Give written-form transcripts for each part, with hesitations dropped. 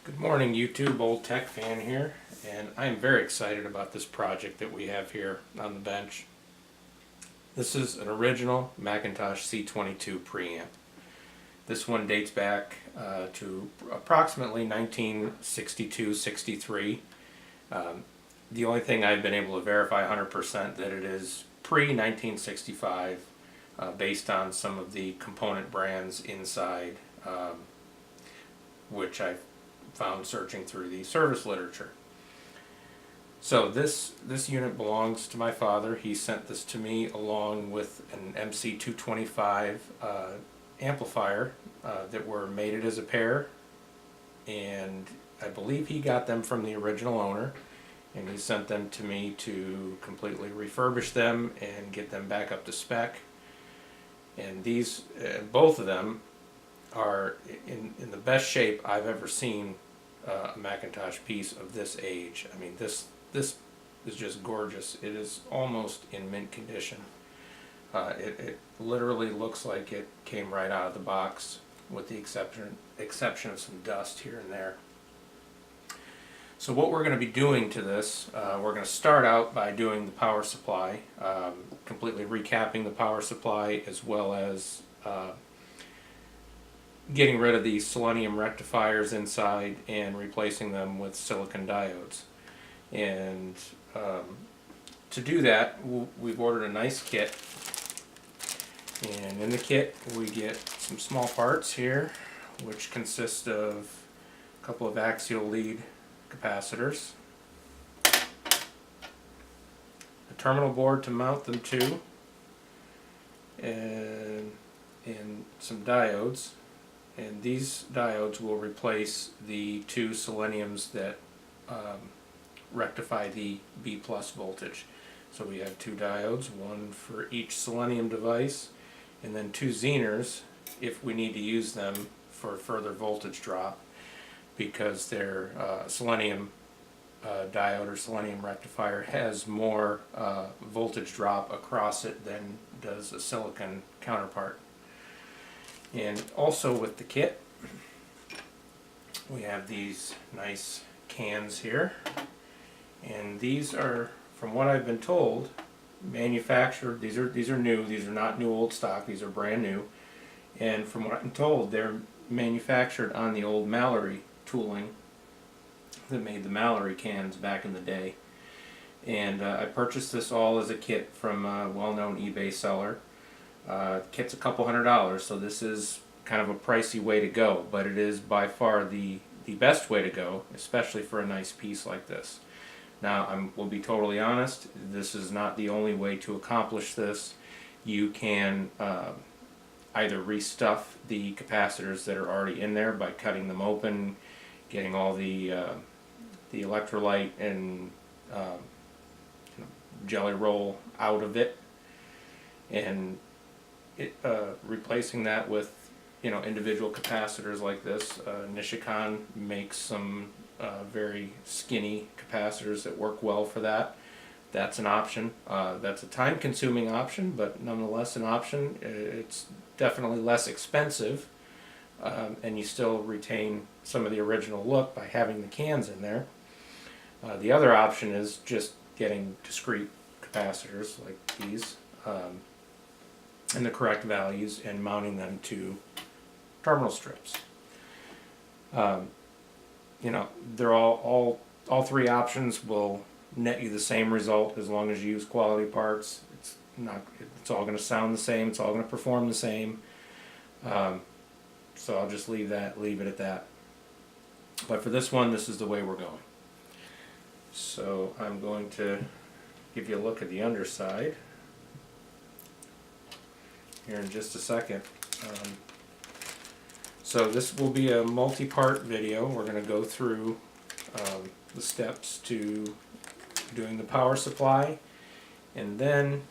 Good morning YouTube, Old Tech Fan here, and I'm very excited about this project that we have here on the bench. This is an original McIntosh C22 Preamp. This one dates back to approximately 1962-63. The only thing I've been able to verify 100% that it is pre-1965 based on some of the component brands inside, which I've found searching through the service literature. So this unit belongs to my father. He sent this to me along with an MC225 amplifier that were mated as a pair, and I believe he got them from the original owner, and he sent them to me to completely refurbish them and get them back up to spec. And these both of them are in the best shape I've ever seen a McIntosh piece of this age. I mean, this is just gorgeous. It is almost in mint condition. It literally looks like it came right out of the box, with the exception of some dust here and there. So what we're going to be doing to this, we're going to start out by doing the power supply, completely recapping the power supply, as well as getting rid of the selenium rectifiers inside and replacing them with silicon diodes. And to do that, we've ordered a nice kit, and in the kit we get some small parts here, which consist of a couple of axial lead capacitors, a terminal board to mount them to, and some diodes. And these diodes will replace the two seleniums that rectify the B plus voltage. So we have two diodes, one for each selenium device, and then two Zehners if we need to use them for further voltage drop, because their selenium diode or selenium rectifier has more voltage drop across it than does a silicon counterpart. And also with the kit, we have these nice cans here, and these are, from what I've been told, manufactured. These are new. These are not new old stock. These are brand new. And from what I'm told, they're manufactured on the old Mallory tooling that made the Mallory cans back in the day. And I purchased this all as a kit from a well-known eBay seller. The kit's a couple $100, so this is kind of a pricey way to go, but it is by far the best way to go, especially for a nice piece like this. Now, we'll be totally honest, this is not the only way to accomplish this. You can either restuff the capacitors that are already in there by cutting them open, getting all the electrolyte and jelly roll out of it, and replacing that with individual capacitors like this. Nichicon makes some very skinny capacitors that work well for that. That's an option. That's a time-consuming option, but nonetheless an option. It's definitely less expensive, and you still retain some of the original look by having the cans in there. The other option is just getting discrete capacitors like these in the correct values and mounting them to terminal strips. They're all three options will net you the same result as long as you use quality parts. It's all going to sound the same. It's all going to perform the same. So I'll just leave it at that. But for this one, this is the way we're going. So I'm going to give you a look at the underside here in just a second. So this will be a multi-part video. We're going to go through the steps to doing the power supply, and then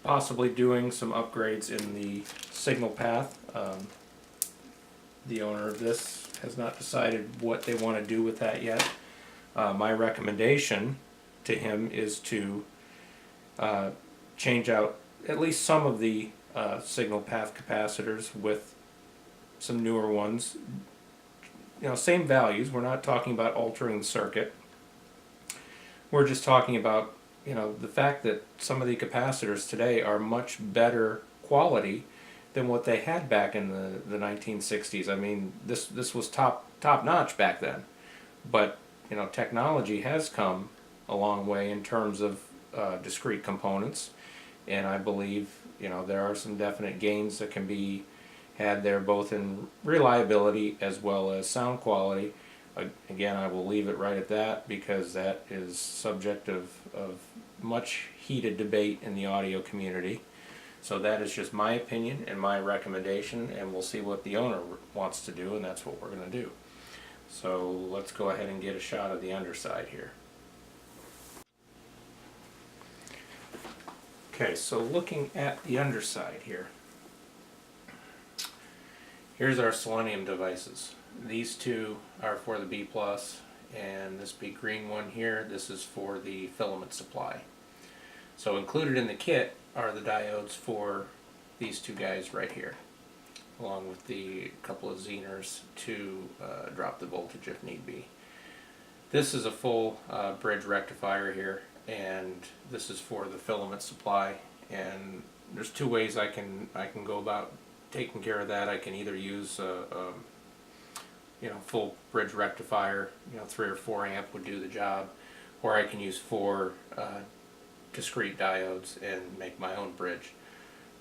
possibly doing some upgrades in the signal path. The owner of this has not decided what they want to do with that yet. My recommendation to him is to change out at least some of the signal path capacitors with some newer ones, same values. We're not talking about altering the circuit. We're just talking about, the fact that some of the capacitors today are much better quality than what they had back in the 1960s. I mean, this was top notch back then. But, technology has come a long way in terms of discrete components. And I believe, there are some definite gains that can be had there, both in reliability as well as sound quality. Again, I will leave it right at that, because that is subject of much heated debate in the audio community. So that is just my opinion and my recommendation, and we'll see what the owner wants to do, and that's what we're going to do. So let's go ahead and get a shot of the underside here. Okay, so looking at the underside here, here's our selenium devices. These two are for the B+, and this big green one here, this is for the filament supply. So included in the kit are the diodes for these two guys right here, along with the couple of Zehners to drop the voltage if need be. This is a full bridge rectifier here, and this is for the filament supply. And there's two ways I can go about taking care of that. I can either use a full bridge rectifier, 3 or 4 amp would do the job, or I can use 4 discrete diodes and make my own bridge.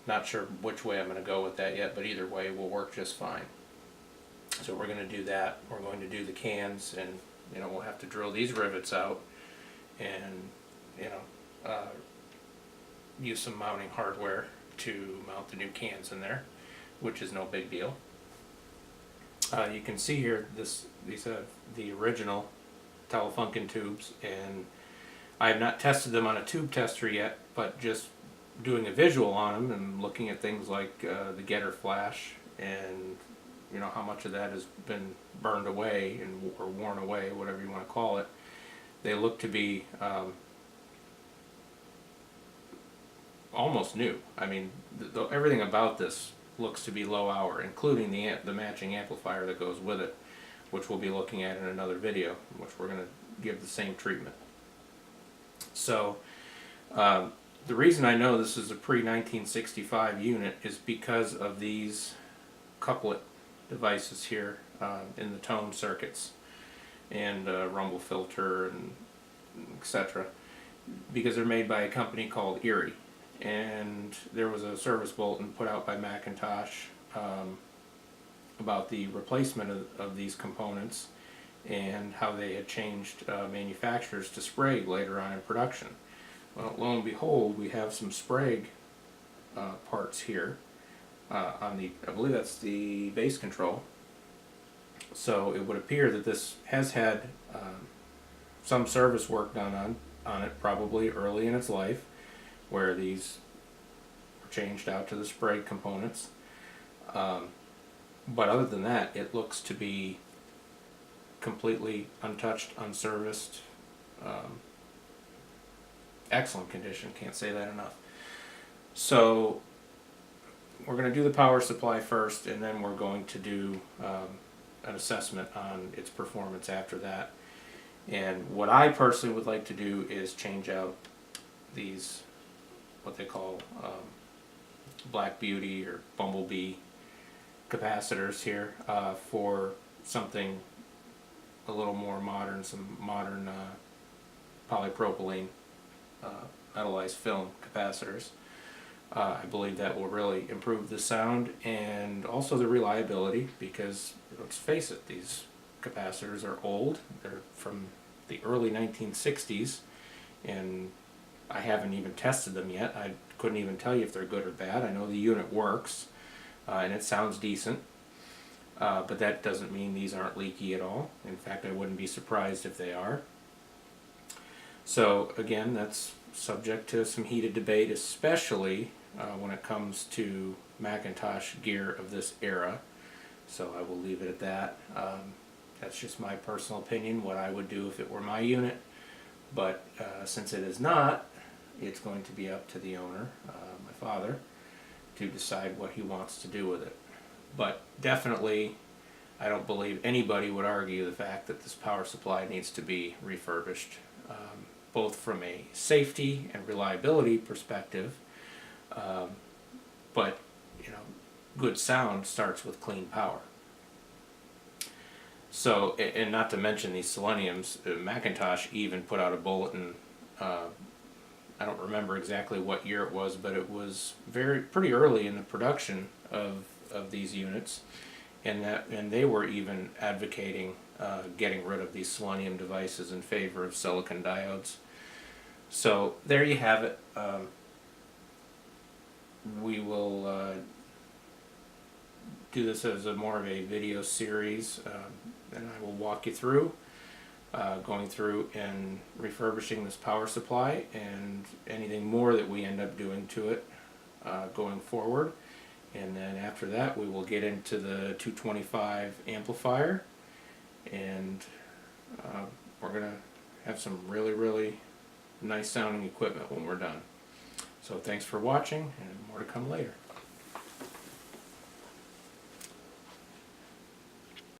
Not sure which way I'm going to go with that yet, but either way will work just fine. So we're going to do that. We're going to do the cans, and we'll have to drill these rivets out and use some mounting hardware to mount the new cans in there, which is no big deal. You can see here these are the original Telefunken tubes, and I have not tested them on a tube tester yet, but just doing a visual on them and looking at things like the getter flash, and how much of that has been burned away or worn away, whatever you want to call it. They look to be almost new. I mean, everything about this looks to be low hour, including the matching amplifier that goes with it, which we'll be looking at in another video, which we're going to give the same treatment. So the reason I know this is a pre-1965 unit is because of these couplet devices here in the tone circuits and rumble filter and etc., because they're made by a company called Erie. And there was a service bulletin put out by McIntosh about the replacement of these components and how they had changed manufacturers to Sprague later on in production. Well, lo and behold, we have some Sprague parts here on the, I believe that's the bass control. So it would appear that this has had some service work done on it, probably early in its life, where these were changed out to the Sprague components. But other than that, it looks to be completely untouched, unserviced, excellent condition, can't say that enough. So we're going to do the power supply first, and then we're going to do an assessment on its performance after that. And what I personally would like to do is change out these, what they call Black Beauty or Bumblebee capacitors here, for something a little more modern, some modern polypropylene metallized film capacitors. I believe that will really improve the sound and also the reliability, because let's face it, these capacitors are old. They're from the early 1960s, and I haven't even tested them yet. I couldn't even tell you if they're good or bad. I know the unit works and it sounds decent, but that doesn't mean these aren't leaky at all. In fact, I wouldn't be surprised if they are. So again, that's subject to some heated debate, especially when it comes to McIntosh gear of this era. So I will leave it at that. That's just my personal opinion, what I would do if it were my unit. But since it is not, it's going to be up to the owner, my father, to decide what he wants to do with it. But definitely I don't believe anybody would argue the fact that this power supply needs to be refurbished, both from a safety and reliability perspective, but you know, good sound starts with clean power. So, and not to mention these seleniums, McIntosh even put out a bulletin. I don't remember exactly what year it was, but it was pretty early in the production of these units, and they were even advocating getting rid of these selenium devices in favor of silicon diodes. So there you have it. We will do this as more of a video series, and I will walk you through going through and refurbishing this power supply and anything more that we end up doing to it going forward. And then after that we will get into the 225 amplifier, and we're going to have some really nice sounding equipment when we're done. So thanks for watching, and more to come later.